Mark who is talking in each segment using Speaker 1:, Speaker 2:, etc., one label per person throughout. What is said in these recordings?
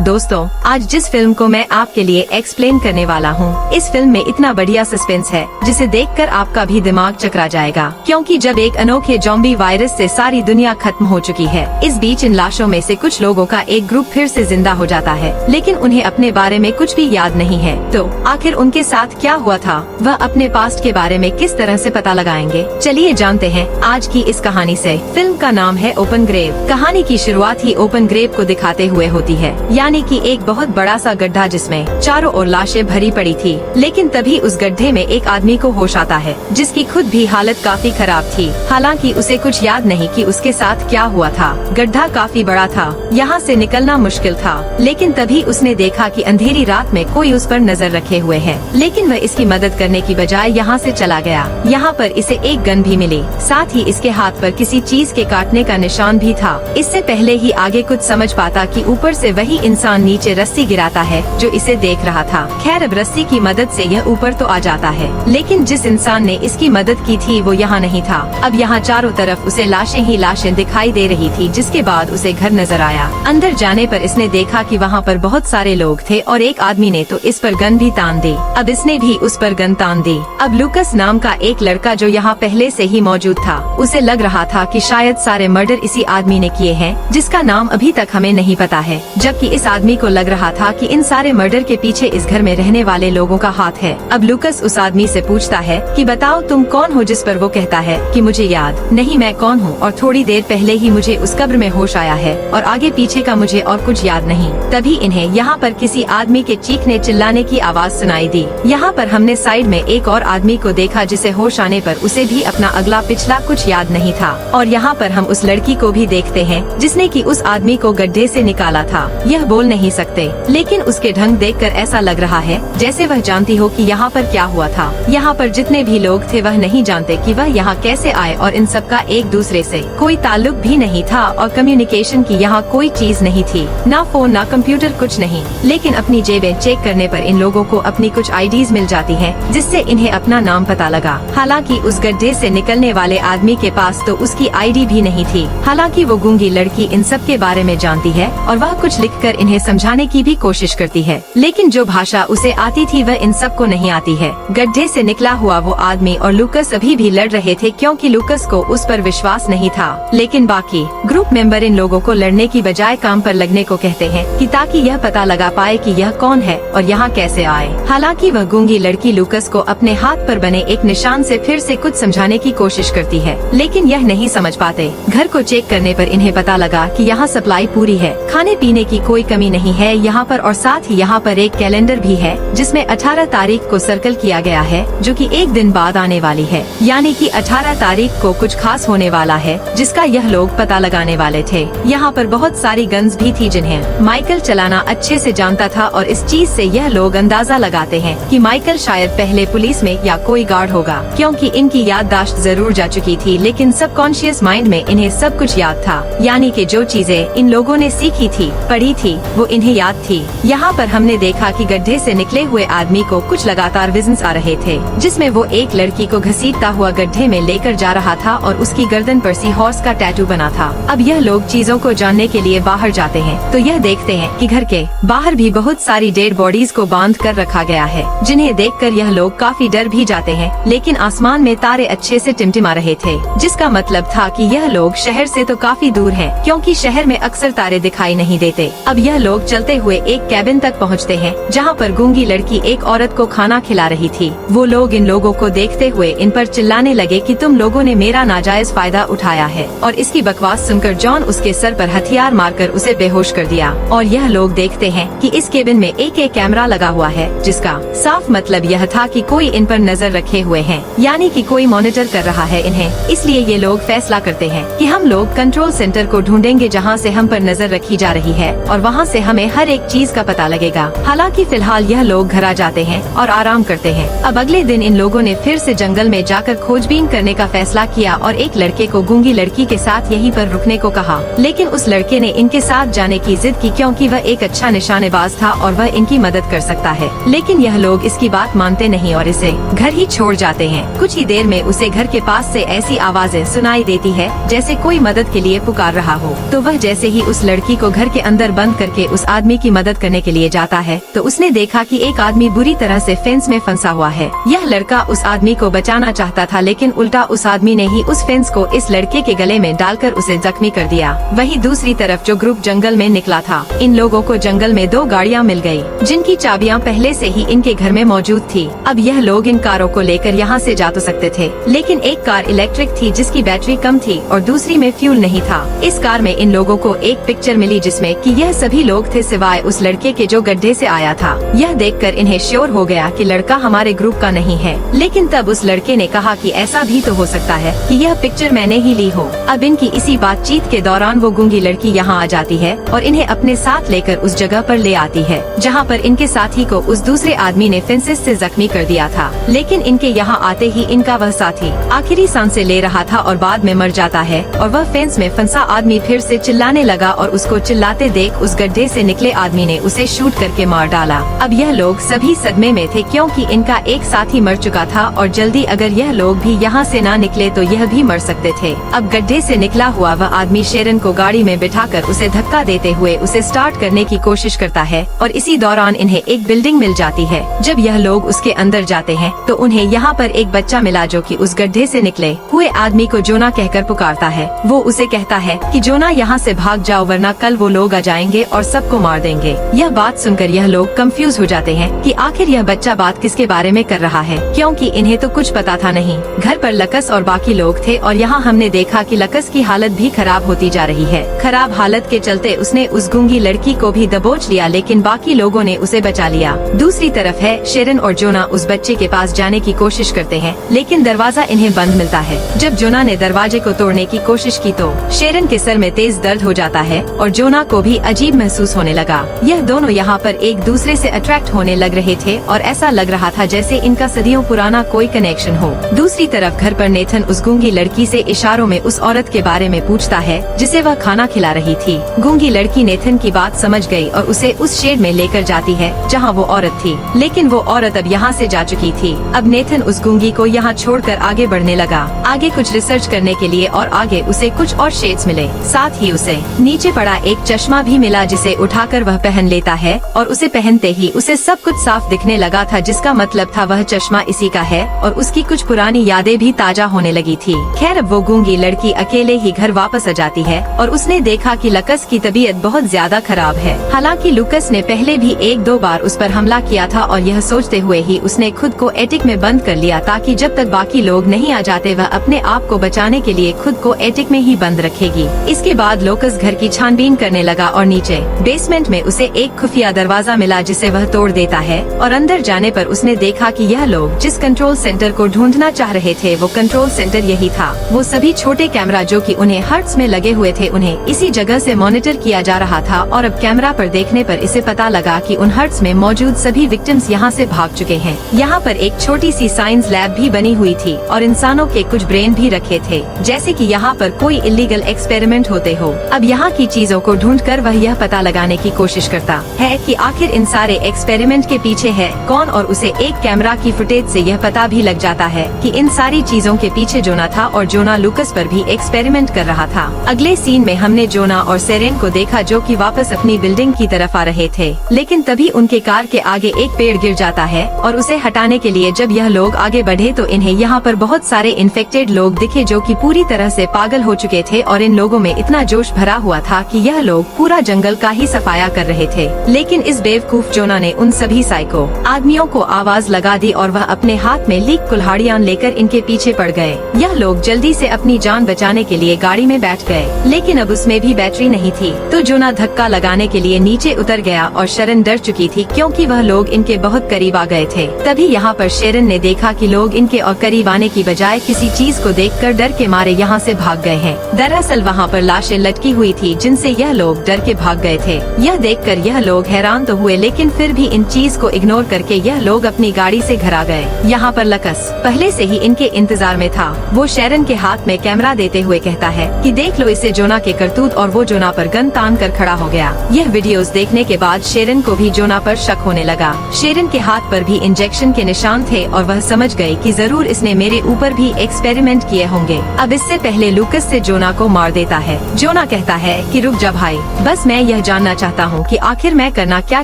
Speaker 1: दोस्तों, आज जिस फिल्म को मैं आपके लिए एक्सप्लेन करने वाला हूँ, इस फिल्म में इतना बढ़िया सस्पेंस है जिसे देखकर आपका भी दिमाग चकरा जाएगा। क्योंकि जब एक अनोखे ज़ॉम्बी वायरस से सारी दुनिया खत्म हो चुकी है, इस बीच इन लाशों में से कुछ लोगों का एक ग्रुप फिर से जिंदा हो जाता है, लेकिन उन्हें अपने बारे में कुछ भी याद नहीं है। तो आखिर उनके साथ क्या हुआ था, वह अपने पास्ट के बारे में किस तरह से पता लगाएंगे, चलिए जानते हैं आज की इस कहानी से। फिल्म का नाम है ओपन ग्रेव। कहानी की शुरुआत ही ओपन ग्रेव को दिखाते हुए होती है, यानी कि एक बहुत बड़ा सा गड्ढा जिसमें चारों ओर लाशें भरी पड़ी थी। लेकिन तभी उस गड्ढे में एक आदमी को होश आता है, जिसकी खुद भी हालत काफी खराब थी। हालांकि उसे कुछ याद नहीं कि उसके साथ क्या हुआ था। गड्ढा काफी बड़ा था, यहाँ से निकलना मुश्किल था। लेकिन तभी उसने देखा कि अंधेरी रात में कोई उस पर नजर रखे हुए है, लेकिन वह इसकी मदद करने की बजाय यहाँ से चला गया। यहाँ पर इसे एक गन भी मिली, साथ ही इसके हाथ पर किसी चीज के काटने का निशान भी था। इससे पहले ही आगे कुछ समझ पाता कि ऊपर से वही इंसान नीचे रस्सी गिराता है जो इसे देख रहा था। खैर, अब रस्सी की मदद से यह ऊपर तो आ जाता है, लेकिन जिस इंसान ने इसकी मदद की थी वो यहाँ नहीं था। अब यहाँ चारों तरफ उसे लाशें ही लाशें दिखाई दे रही थी, जिसके बाद उसे घर नजर आया। अंदर जाने पर इसने देखा कि वहाँ पर बहुत सारे लोग थे और एक आदमी ने तो इस पर गन भी तान दी। अब इसने भी उस पर गन तान दी। अब लूकस नाम का एक लड़का जो यहाँ पहले से ही मौजूद था, उसे लग रहा था कि शायद सारे मर्डर इसी आदमी ने किए हैं, जिसका नाम अभी तक हमें नहीं पता है। जबकि इस आदमी को लग रहा था कि इन सारे मर्डर के पीछे इस घर में रहने वाले लोगों का हाथ है। अब लूकस उस आदमी से पूछता है कि बताओ तुम कौन हो, जिस पर वो कहता है कि मुझे याद नहीं मैं कौन हूँ, और थोड़ी देर पहले ही मुझे उस कब्र में होश आया है और आगे पीछे का मुझे और कुछ याद नहीं। तभी इन्हें यहाँ पर किसी आदमी के चीखने चिल्लाने की आवाज सुनाई दी। यहाँ पर हमने साइड में एक और आदमी को देखा जिसे होश आने पर उसे भी अपना अगला पिछला कुछ याद नहीं था। और यहाँ पर हम उस लड़की को भी देखते हैं जिसने कि उस आदमी को गड्ढे से निकाला था। यह बोल नहीं सकते, लेकिन उसके ढंग देखकर ऐसा लग रहा है जैसे वह जानती हो कि यहाँ पर क्या हुआ था। यहाँ पर जितने भी लोग थे वह नहीं जानते कि वह यहाँ कैसे आए, और इन सब का एक दूसरे से कोई ताल्लुक भी नहीं था और कम्युनिकेशन की यहाँ कोई चीज नहीं थी, ना फोन ना कंप्यूटर, कुछ नहीं। लेकिन अपनी जेबें चेक करने पर इन लोगों को अपनी कुछ आईडीज मिल जाती हैं, जिससे इन्हें अपना नाम पता लगा। हालांकि उस गड्ढे से निकलने वाले आदमी के पास तो उसकी आईडी भी नहीं थी। हालांकि वो गूंगी लड़की इन सब के बारे में जानती है और वह कुछ लिखकर इन्हें समझाने की भी कोशिश करती है, लेकिन जो भाषा उसे आती थी वह इन सब को नहीं आती है। गड्ढे से निकला हुआ वो आदमी और लूकस अभी भी लड़ रहे थे, क्योंकि लूकस को उस पर विश्वास नहीं था। लेकिन बाकी ग्रुप मेंबर इन लोगों को लड़ने की बजाय काम पर लगने को कहते हैं कि ताकि यह पता लगा पाए कि यह कौन है और यहाँ कैसे आए। हालांकि वह गूंगी लड़की लूकस को अपने हाथ पर बने एक निशान से फिर से कुछ समझाने की कोशिश करती है, लेकिन यह नहीं समझ पाते। घर को चेक करने पर इन्हें पता लगा कि यहाँ सप्लाई पूरी है, खाने पीने की कोई कमी नहीं है यहाँ पर, और साथ ही यहाँ पर एक कैलेंडर भी है जिसमें 18 तारीख को सर्कल किया गया है, जो कि एक दिन बाद आने वाली है। यानी कि 18 तारीख को कुछ खास होने वाला है, जिसका यह लोग पता लगाने वाले थे। यहाँ पर बहुत सारी गन्स भी थी जिन्हें माइकल चलाना अच्छे से जानता था, और इस चीज से यह लोग अंदाजा लगाते हैं कि माइकल शायद पहले पुलिस में या कोई गार्ड होगा, क्योंकि इनकी याददाश्त जरूर जा चुकी थी, लेकिन सबकॉन्शियस माइंड में इन्हें सब कुछ याद था। यानी कि जो चीजें इन लोगों ने सीखी थी, पढ़ी थी, वो इन्हें याद थी। यहाँ पर हमने देखा कि गड्ढे से निकले हुए आदमी को कुछ लगातार विजन्स आ रहे थे, जिसमें वो एक लड़की को घसीटता हुआ गड्ढे में लेकर जा रहा था और उसकी गर्दन पर सी हॉर्स का टैटू बना था। अब यह लोग चीजों को जानने के लिए बाहर जाते हैं तो यह देखते हैं कि घर के बाहर भी बहुत सारी डेड बॉडीज को बांध कर रखा गया है, जिन्हें देखकर यह लोग काफी डर भी जाते हैं। लेकिन आसमान में तारे अच्छे से टिमटिमा रहे थे, जिसका मतलब था कि यह लोग शहर से तो काफी दूर हैं, क्योंकि शहर में अक्सर तारे दिखाई नहीं देते। अब यह लोग चलते हुए एक कैबिन तक पहुँचते हैं, जहाँ पर गूंगी लड़की एक औरत को खाना खिला रही थी। वो लोग इन लोगों को देखते हुए इन पर चिल्लाने लगे कि तुम लोगों ने मेरा नाजायज फायदा उठाया है, और इसकी बकवास सुनकर जॉन उसके सर पर हथियार मारकर उसे बेहोश कर दिया। और यह लोग देखते हैं कि इस केबिन में एक कैमरा लगा हुआ है, जिसका साफ मतलब यह था कि कोई इन पर नजर रखे हुए हैं, यानी कि कोई मॉनिटर कर रहा है इन्हें। इसलिए ये लोग फैसला करते हैं कि हम लोग कंट्रोल सेंटर को ढूंढेंगे जहाँ से हम पर नजर रखी जा रही है, और वहाँ से हमें हर एक चीज का पता लगेगा। हालांकि फिलहाल यह लोग घर आ जाते हैं और आराम करते हैं। अब अगले दिन इन लोगों ने फिर से जंगल में जाकर खोजबीन करने का फैसला किया और एक लड़के को गूंगी लड़की के साथ यहीं पर रुकने को कहा, लेकिन उस लड़के ने इनके साथ जाने की जिद की, क्योंकि वह एक अच्छा निशानेबाज था और वह इनकी मदद कर सकता है। लेकिन यह लोग इसकी बात मानते नहीं और इसे घर ही छोड़ जाते हैं। कुछ ही देर में उसे घर के पास से ऐसी आवाजें सुनाई देती है जैसे कोई मदद के लिए पुकार रहा हो। तो वह जैसे ही उस लड़की को घर के अंदर बंद कर करके उस आदमी की मदद करने के लिए जाता है तो उसने देखा कि एक आदमी बुरी तरह से फेंस में फंसा हुआ है। यह लड़का उस आदमी को बचाना चाहता था, लेकिन उल्टा उस आदमी ने ही उस फेंस को इस लड़के के गले में डालकर उसे जख्मी कर दिया। वहीं दूसरी तरफ जो ग्रुप जंगल में निकला था, इन लोगों को जंगल में 2 गाड़ियाँ मिल गयी, जिनकी चाबियाँ पहले से ही इनके घर में मौजूद थी। अब यह लोग इन कारों को लेकर यहाँ से जा तो सकते थे, लेकिन एक कार इलेक्ट्रिक थी जिसकी बैटरी कम थी और दूसरी में फ्यूल नहीं था। इस कार में इन लोगों को एक पिक्चर मिली जिसमें कि यह सभी लोग थे सिवाय उस लड़के के जो गड्ढे से आया था। यह देखकर इन्हें श्योर हो गया कि लड़का हमारे ग्रुप का नहीं है, लेकिन तब उस लड़के ने कहा कि ऐसा भी तो हो सकता है कि यह पिक्चर मैंने ही ली हो। अब इनकी इसी बातचीत के दौरान वो गूंगी लड़की यहाँ आ जाती है और इन्हें अपने साथ लेकर उस जगह पर ले आती है जहाँ पर इनके साथी को उस दूसरे आदमी ने फेंसेस से जख्मी कर दिया था। लेकिन इनके यहाँ आते ही इनका वह साथी आखिरी सांसें ले रहा था और बाद में मर जाता है और वह फेंस में फंसा आदमी फिर से चिल्लाने लगा और उसको चिल्लाते देख उस गड्ढे से निकले आदमी ने उसे शूट करके मार डाला। अब यह लोग सभी सदमे में थे क्योंकि इनका एक साथी मर चुका था और जल्दी अगर यह लोग भी यहाँ से ना निकले तो यह भी मर सकते थे। अब गड्ढे से निकला हुआ वह आदमी शेरन को गाड़ी में बिठाकर उसे धक्का देते हुए उसे स्टार्ट करने की कोशिश करता है और इसी दौरान इन्हें एक बिल्डिंग मिल जाती है। जब यह लोग उसके अंदर जाते हैं तो उन्हें यहाँ पर एक बच्चा मिला जो कि उस गड्ढे से निकले हुए आदमी को जोना कहकर पुकारता है। वो उसे कहता है कि जोना यहाँ से भाग जाओ वरना कल वो लोग आ जाएंगे और सबको मार देंगे। यह बात सुनकर यह लोग कंफ्यूज हो जाते हैं कि आखिर यह बच्चा बात किसके बारे में कर रहा है, क्योंकि इन्हें तो कुछ पता था नहीं। घर पर लकस और बाकी लोग थे और यहाँ हमने देखा कि लकस की हालत भी खराब होती जा रही है। खराब हालत के चलते उसने उस गूंगी लड़की को भी दबोच लिया, लेकिन बाकी लोगों ने उसे बचा लिया। दूसरी तरफ है शेरन और जोना उस बच्चे के पास जाने की कोशिश करते हैं, लेकिन दरवाजा इन्हें बंद मिलता है। जब जोना ने दरवाजे को तोड़ने की कोशिश की तो शेरन के सर में तेज दर्द हो जाता है और जोना को भी अजीब महसूस होने लगा। यह दोनों यहाँ पर एक दूसरे से अट्रैक्ट होने लग रहे थे और ऐसा लग रहा था जैसे इनका सदियों पुराना कोई कनेक्शन हो। दूसरी तरफ घर पर नेथन उस गूंगी लड़की से इशारों में उस औरत के बारे में पूछता है जिसे वह खाना खिला रही थी। गूंगी लड़की नेथन की बात समझ गई और उसे उस शेड में लेकर जाती है जहाँ वो औरत थी, लेकिन वो औरत अब यहाँ से जा चुकी थी। अब नेथन उस गूंगी को यहाँ छोड़कर आगे बढ़ने लगा, आगे कुछ रिसर्च करने के लिए, और आगे उसे कुछ और शेड्स मिले। साथ ही उसे नीचे पड़ा एक चश्मा भी मिला जिसे उठाकर वह पहन लेता है और उसे पहनते ही उसे सब कुछ साफ दिखने लगा था, जिसका मतलब था वह चश्मा इसी का है और उसकी कुछ पुरानी यादें भी ताजा होने लगी थी। खैर अब वो गूंगी लड़की अकेले ही घर वापस आ जाती है और उसने देखा कि लकस की तबीयत बहुत ज्यादा खराब है। हालांकि लुकस ने पहले भी 1-2 बार उस पर हमला किया था और यह सोचते हुए ही उसने खुद को एटिक में बंद कर लिया ताकि जब तक बाकी लोग नहीं आ जाते वह अपने आप को बचाने के लिए खुद को एटिक में ही बंद रखेगी। इसके बाद लुकस घर की छानबीन करने लगा और नीचे बेसमेंट में उसे एक खुफिया दरवाजा मिला जिसे वह तोड़ देता है और अंदर जाने पर उसने देखा कि यह लोग जिस कंट्रोल सेंटर को ढूंढना चाह रहे थे वो कंट्रोल सेंटर यही था। वो सभी छोटे कैमरा जो कि उन्हें हर्ट्ज में लगे हुए थे उन्हें इसी जगह से मॉनिटर किया जा रहा था और अब कैमरा पर देखने पर इसे पता लगा कि उन हर्ट्ज में मौजूद सभी विक्टिम्स यहाँ से भाग चुके हैं। यहाँ पर एक छोटी सी साइंस लैब भी बनी हुई थी और इंसानों के कुछ ब्रेन भी रखे थे, जैसे कि यहाँ पर कोई इलीगल एक्सपेरिमेंट होते हो। अब यहाँ की चीजों को ढूंढकर वह यह पता लगाने की कोशिश करता है कि आखिर इन सारे एक्सपेरिमेंट के पीछे है कौन, और उसे एक कैमरा की फुटेज से यह पता भी लग जाता है कि इन सारी चीजों के पीछे जोना था और जोना लुकस पर भी एक्सपेरिमेंट कर रहा था। अगले सीन में हमने जोना और सेरेन को देखा जो कि वापस अपनी बिल्डिंग की तरफ आ रहे थे, लेकिन तभी उनके कार के आगे एक पेड़ गिर जाता है और उसे हटाने के लिए जब यह लोग आगे बढ़े तो इन्हें यहाँ पर बहुत सारे इन्फेक्टेड लोग दिखे जो कि पूरी तरह से पागल हो चुके थे और इन लोगों में इतना जोश भरा हुआ था कि यह लोग पूरा जंगल का ही सफाया कर रहे थे। लेकिन इस बेवकूफ जोना ने उन सभी साइको आदमियों को आवाज लगा दी और वह अपने हाथ में लीक कुल्हाड़ियां लेकर इनके पीछे पड़ गए। यह लोग जल्दी से अपनी जान बचाने के लिए गाड़ी में बैठ गए, लेकिन अब उसमें भी बैटरी नहीं थी तो जोना धक्का लगाने के लिए नीचे उतर गया और शेरन डर चुकी थी क्योंकि वह लोग इनके बहुत करीब आ गए थे। तभी यहाँ पर शेरन ने देखा कि लोग इनके और करीब आने की बजाय किसी चीज को देखकर डर के मारे यहाँ से भाग गए हैं। दरअसल वहाँ पर लाशें लटकी हुई थी जिनसे यह लोग डर के भाग गए थे। यह देखकर यह लोग हैरान तो हुए, लेकिन फिर भी इन चीज को इग्नोर करके यह लोग अपनी गाड़ी से घर आ गए। यहाँ पर लकस पहले से ही इनके इंतजार में था। वो शेरन के हाथ में कैमरा देते हुए कहता है कि देख लो इसे जोना के करतूत, और वो जोना पर गन तान कर खड़ा हो गया। यह वीडियोस देखने के बाद शेरन को भी जोना पर शक होने लगा। शेरन के हाथ पर भी इंजेक्शन के निशान थे और वह समझ गई कि जरूर इसने मेरे ऊपर भी एक्सपेरिमेंट किए होंगे। अब इससे पहले लुकस से जोना को मार देता है। जोना कहता है कि रुक जा भाई, बस मैं यह जानना चाहता हूँ कि आखिर मैं करना क्या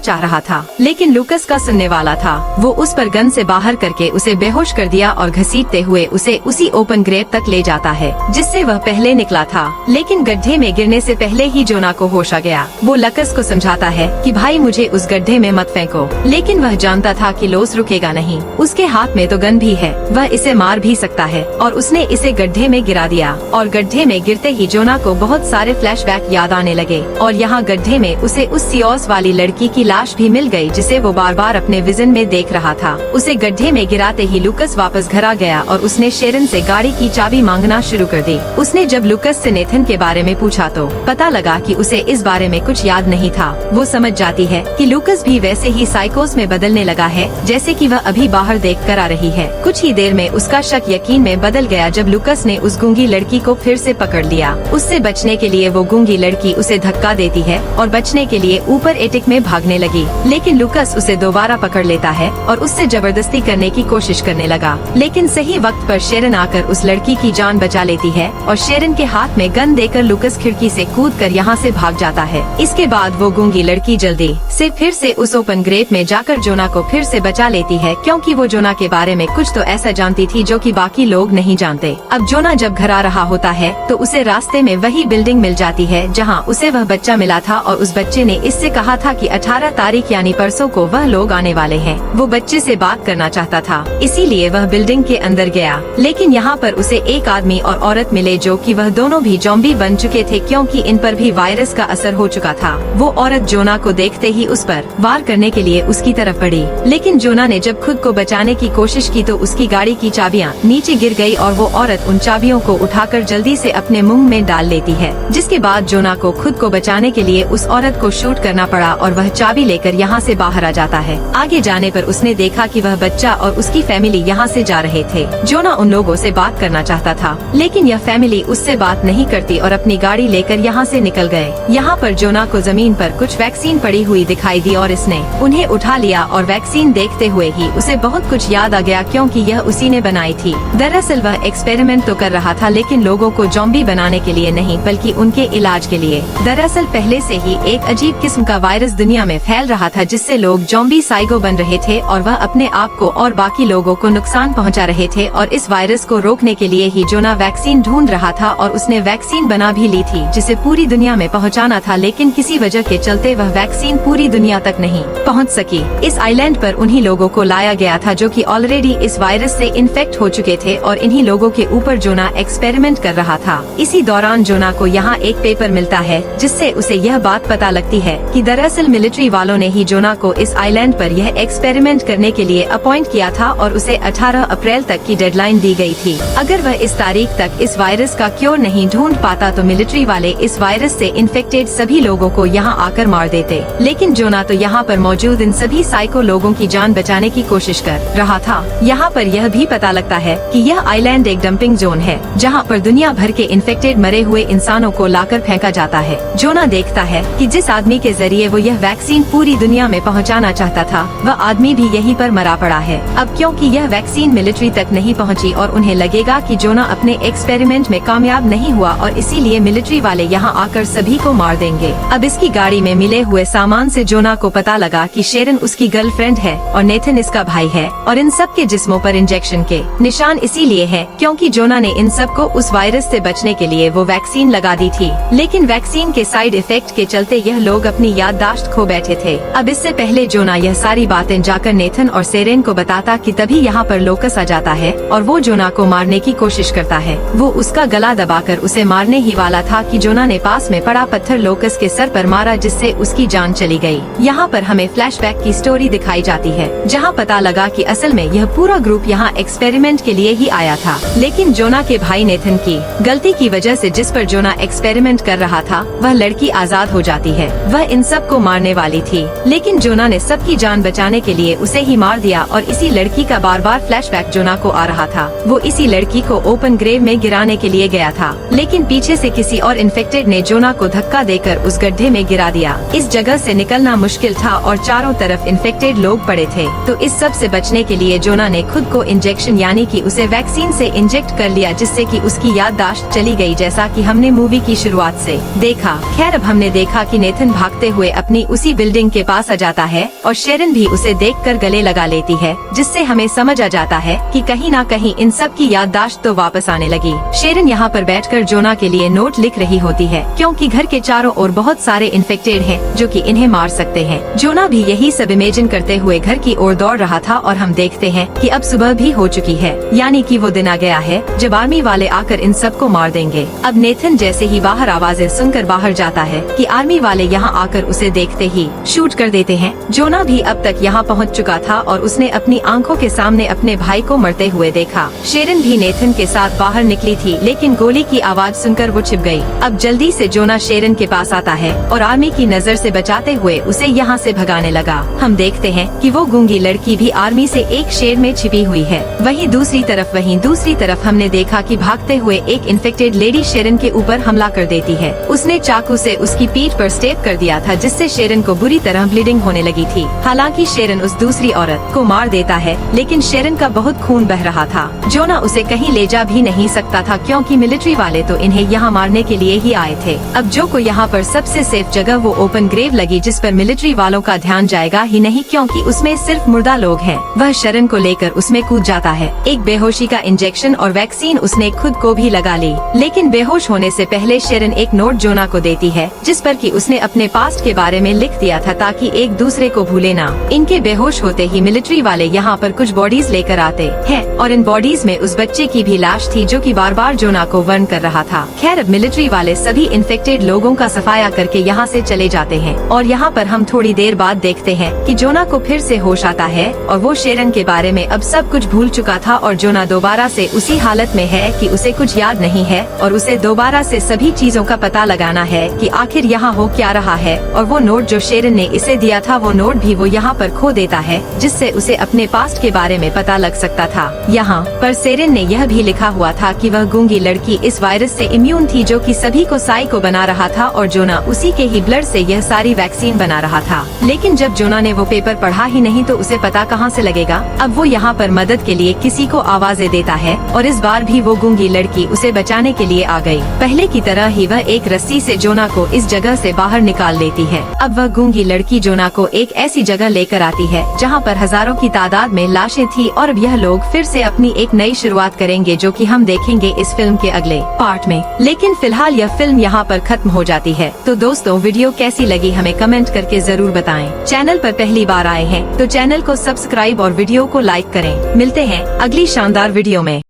Speaker 1: चाह रहा था। लेकिन लूकस का सुनने वाला था। वो उस पर गन से बाहर करके उसे बेहोश कर दिया और घसीटते हुए उसे उसी ओपन ग्रेव तक ले जाता है जिससे वह पहले निकला था। लेकिन गड्ढे में गिरने से पहले ही जोना को होश आ गया। वो लूकस को समझाता है कि भाई मुझे उस गड्ढे में मत फेंको, लेकिन वह जानता था कि लोस रुकेगा नहीं। उसके हाथ में तो गन भी है, वह इसे मार भी सकता है और उसने इसे गड्ढे में गिरा दिया। और गड्ढे में गिरते ही जोना को बहुत सारे फ्लैशबैक याद आने लगे और यहाँ गड्ढे में उसे उस सियोस वाली लड़की की लाश भी मिल गई जिसे वो बार बार अपने विजन में देख रहा था। उसे गड्ढे में गिराते ही लूकस वापस घर आ गया और उसने शेरन से गाड़ी की चाबी मांगना शुरू कर दी। उसने जब लूकस से नेथन के बारे में पूछा तो पता लगा कि उसे इस बारे में कुछ याद नहीं था। वो समझ जाती है कि लूकस भी वैसे ही साइकोस में बदलने लगा है जैसे कि वह अभी बाहर देख कर आ रही है। कुछ ही देर में उसका शक यकीन में बदल गया जब लूकस ने उस गूंगी लड़की को फिर से पकड़ लिया। उससे बचने के लिए वो गूंगी लड़की उसे धक्का देती है और बचने के लिए ऊपर एटिक में भागने लगी। लेकिन लूकस उसे दोबारा पकड़ लेता है और उससे जबरदस्ती करने की कोशिश करने लगा। लेकिन सही वक्त पर शेरन आकर उस लड़की की जान बचा लेती है और शेरन के हाथ में गन देकर लूकस खिड़की से कूदकर यहाँ से भाग जाता है। इसके बाद वो गूंगी लड़की जल्दी से फिर से उस ओपन ग्रेव में जाकर जोना को फिर से बचा लेती है, क्योंकि वो जोना के बारे में कुछ तो ऐसा जानती थी जो कि बाकी लोग नहीं जानते। अब जोना जब घर आ रहा होता है तो उसे रास्ते में वही बिल्डिंग मिल जाती है जहाँ उसे वह बच्चा मिला था और उस बच्चे ने इससे कहा था कि 18 तारीख यानी परसों को वह लोग आने वाले हैं। वो बच्चे से बात करना चाहता था, इसीलिए वह बिल्डिंग के अंदर गया। लेकिन यहाँ पर उसे एक आदमी और औरत मिले जो कि वह दोनों भी ज़ॉम्बी बन चुके थे, क्योंकि इन पर भी वायरस का असर हो चुका था। वो औरत जोना को देखते ही उस पर वार करने के लिए उसकी तरफ बढ़ी, लेकिन जोना ने जब खुद को बचाने की कोशिश की तो उसकी गाड़ी की चाबियां नीचे गिर गई और वो औरत उन चाबियों को उठाकर जल्दी से अपने मुंह में डाल लेती है। जिसके बाद जोना को खुद को बचाने के लिए उस औरत को शूट करना पड़ा और वह चाबी लेकर यहाँ से बाहर आ जाता है। आगे जाने पर उसने देखा कि वह बच्चा और उसकी फैमिली यहाँ से जा रहे थे। जोना उन लोगों से बात करना चाहता था, लेकिन यह फैमिली उससे बात नहीं करती और अपनी गाड़ी लेकर यहाँ से निकल गए। यहाँ पर जोना को जमीन पर कुछ वैक्सीन पड़ी हुई दिखाई दी और इसने उन्हें उठा लिया और वैक्सीन देखते हुए ही उसे बहुत कुछ याद आ गया, क्योंकि यह उसी ने बनाई थी। दरअसल वह एक्सपेरिमेंट तो कर रहा था, लेकिन लोगों को ज़ॉम्बी बनाने के लिए नहीं बल्कि उनके इलाज के लिए। दरअसल पहले से ही एक अजीब किस्म का वायरस दुनिया में फैल रहा था जिससे लोग ज़ॉम्बी साइको बन रहे थे और वह अपने आप को और बाकी लोगों को नुकसान पहुंचा रहे थे। और इस वायरस को रोकने के लिए ही जोना वैक्सीन ढूंढ रहा था और उसने वैक्सीन बना भी ली थी जिसे पूरी दुनिया में पहुंचाना था, लेकिन किसी वजह के चलते वह वैक्सीन पूरी दुनिया तक नहीं पहुंच सकी। इस आइलैंड पर उन्हीं लोगों को लाया गया था जो कि ऑलरेडी इस वायरस से इन्फेक्ट हो चुके थे और इन्हीं लोगों के ऊपर जोना एक्सपेरिमेंट कर रहा था। इसी दौरान जोना को यहाँ एक पेपर मिलता है जिससे उसे यह बात पता लगती है कि दरअसल मिलिट्री वालों ने ही जोना को इस आइलैंड पर यह एक्सपेरिमेंट करने के लिए अपॉइंट किया था और उसे 18 अप्रैल तक की डेडलाइन दी गई थी। अगर वह इस तारीख तक इस वायरस का क्योर नहीं ढूंढ पाता तो मिलिट्री वाले इस वायरस से इन्फेक्टेड सभी लोगों को यहाँ आकर मार देते। लेकिन जोना तो यहाँ पर मौजूद इन सभी साइको लोगों की जान बचाने की कोशिश कर रहा था। यहाँ पर यह भी पता लगता है कि यह आइलैंड एक डंपिंग जोन है जहाँ पर दुनिया भर के इन्फेक्टेड मरे हुए इंसानों को लाकर फेंका जाता है। जोना देखता है कि जिस आदमी के जरिए वो यह वैक्सीन पूरी दुनिया में पहुँचाना चाहता था वह आदमी भी यहीं पर मरा पड़ा है। अब क्योंकि यह वैक्सीन मिलिट्री तक नहीं पहुँची और उन्हें लगेगा कि जोना अपने एक्सपेरिमेंट में कामयाब नहीं हुआ और इसीलिए मिलिट्री वाले यहाँ आकर सभी को मार देंगे। अब इसकी गाड़ी में मिले हुए सामान से जोना को पता लगा कि शेरन उसकी गर्लफ्रेंड है और नेथन इसका भाई है और इन सब के जिस्मों पर इंजेक्शन के निशान इसीलिए है क्योंकि जोना ने इन सब को उस वायरस से बचने के लिए वो वैक्सीन लगा दी थी। लेकिन वैक्सीन के साइड इफेक्ट के चलते यह लोग अपनी याददाश्त खो बैठे थे। अब इससे पहले जोना यह सारी बातें जाकर नेथन और शेरन को बताता कि तभी यहाँ पर लोकस आ जाता है और वो जोना को मारने की कोशिश करता है। वो उसका गला दबाकर उसे मारने ही वाला था कि जोना ने पास में पड़ा पत्थर लोकस के सर पर मारा जिससे उसकी जान चली गई। यहाँ पर हमें फ्लैशबैक की स्टोरी दिखाई जाती है जहाँ पता लगा कि असल में यह पूरा ग्रुप यहाँ एक्सपेरिमेंट के लिए ही आया था, लेकिन जोना के भाई नेथन की गलती की वजह से जिस पर जोना एक्सपेरिमेंट कर रहा था वह लड़की आजाद हो जाती है। वह इन सब को मारने वाली थी, लेकिन जोना ने सबकी जान बचाने के लिए उसे ही मार दिया और इसी लड़की का बार बार फ्लैशबैक जोना को आ रहा था। वो इसी लड़की को ओपन ग्रेव में गिराने के लिए गया था, लेकिन पीछे से किसी और इन्फेक्टेड ने जोना को धक्का देकर उस गड्ढे में गिरा दिया। इस जगह से निकलना मुश्किल था और चारों तरफ इन्फेक्टेड लोग पड़े थे, तो इस सब से बचने के लिए जोना ने खुद को इंजेक्शन यानी कि उसे वैक्सीन से इंजेक्ट कर लिया जिससे कि उसकी याददाश्त चली गई, जैसा कि हमने मूवी की शुरुआत से देखा। खैर अब हमने देखा कि नेथन भागते हुए अपनी उसी बिल्डिंग के पास आ जाता है और शेरन भी उसे देखकर गले लगा लेती है, जिससे हमें समझ आ जाता है कि कहीं ना कहीं इन सब की याददाश्त तो वापस आने लगी। शेरन यहाँ पर बैठकर जोना के लिए नोट लिख रही होती है, क्योंकि घर के चारों ओर बहुत सारे इन्फेक्टेड हैं जो कि इन्हें मार सकते हैं। जोना भी यही सब इमेजिन करते हुए घर की ओर दौड़ रहा था और हम देखते हैं कि अब सुबह भी हो चुकी है, यानी कि वो दिन आ गया है जब आर्मी वाले आकर इन सबको मार देंगे। अब नेथन जैसे ही बाहर आवाजें सुनकर बाहर जाता है कि आर्मी वाले यहाँ आकर उसे देखते ही शूट कर देते हैं। जोना भी अब तक यहाँ पहुँच चुका था और उसने अपनी आंखों के सामने अपने भाई को मरते हुए देखा। शेरन भी नेथन के साथ बाहर निकली थी, लेकिन गोली की आवाज सुनकर वो छिप गई। अब जल्दी से जोना शेरन के पास आता है और आर्मी की नजर से बचाते हुए उसे यहाँ से भगाने लगा। हम देखते हैं कि वो गूंगी लड़की भी आर्मी से एक शेर में छिपी हुई है। वहीं दूसरी तरफ हमने देखा कि भागते हुए एक इन्फेक्टेड लेडी शेरन के ऊपर हमला कर देती है। उसने चाकू से उसकी पीठ पर स्टेप कर दिया था, जिससे शेरन को बुरी तरह ब्लीडिंग होने लगी थी। हालांकि शेरन उस दूसरी औरत को मार देता है, लेकिन शेरन का बहुत खून बह रहा था। जोना उसे कहीं ले जा भी नहीं सकता था, क्योंकि मिलिट्री वाले तो इन्हें यहाँ मारने के लिए ही आए थे। अब जो को यहाँ पर सबसे सेफ जगह वो ओपन ग्रेव लगी, जिस पर मिलिट्री वालों का ध्यान जाएगा ही नहीं, क्योंकि उसमें सिर्फ मुर्दा लोग हैं। वह शरण को लेकर उसमें कूद जाता है। एक बेहोशी का इंजेक्शन और वैक्सीन उसने खुद को भी लगा ली, लेकिन बेहोश होने से पहले शेरन एक नोट जोना को देती है, जिस पर कि उसने अपने पास्ट के बारे में लिख दिया था ताकि एक दूसरे को भूले ना। इनके बेहोश होते ही मिलिट्री वाले यहाँ पर कुछ बॉडीज लेकर आते हैं और इन बॉडीज में उस बच्चे की भी लाश थी जो कि बार बार जोना को वर्न कर रहा था। खैर, अब मिलिट्री वाले सभी इन्फेक्टेड लोगों का सफाया करके यहाँ से चले जाते हैं और यहाँ पर हम थोड़ी देर बाद देखते हैं कि जोना को फिर से होश आता है और वो शेरन के बारे में अब सब कुछ भूल चुका था और जोना दोबारा से उसी हालत में है कि उसे कुछ याद नहीं है और उसे दोबारा से सभी चीजों का पता लगाना है कि आखिर यहाँ हो क्या रहा है। और वो नोट जो शेरन ने इसे दिया था, वो नोट भी वो यहाँ पर खो देता है, जिससे उसे अपने पास्ट के बारे में पता लग सकता था। यहाँ पर शेरन ने यह भी लिखा हुआ था कि वह गूंगी लड़की इस वायरस से इम्यून थी जो कि सभी को साइको बना रहा था और जोना उसी के ही ब्लड से यह सारी वैक्सीन बना रहा था। लेकिन जब जोना ने वो पेपर पढ़ा ही नहीं तो उसे पता कहाँ से लगेगा। अब वो यहाँ पर मदद के लिए किसी को आवाजें देता है और इस बार भी वो गूंगी लड़की उसे बचाने के लिए आ गई। पहले की तरह ही वह एक रस्सी से जोना को इस जगह से बाहर निकाल लेती है। अब वह गूंगी लड़की जोना को एक ऐसी जगह लेकर आती है जहाँ पर हजारों की तादाद में लाशें थी और अब यह लोग फिर से अपनी एक नई शुरुआत करेंगे, जो कि हम देखेंगे इस फिल्म के अगले पार्ट में। लेकिन फिलहाल यह फिल्म यहाँ पर खत्म हो जाती है। तो दोस्तों, वीडियो कैसी लगी हमें कमेंट करके जरूर बताएं। चैनल पर पहली बार आए हैं तो चैनल को सब्सक्राइब और वीडियो को लाइक करें। मिलते हैं अगली शानदार वीडियो में।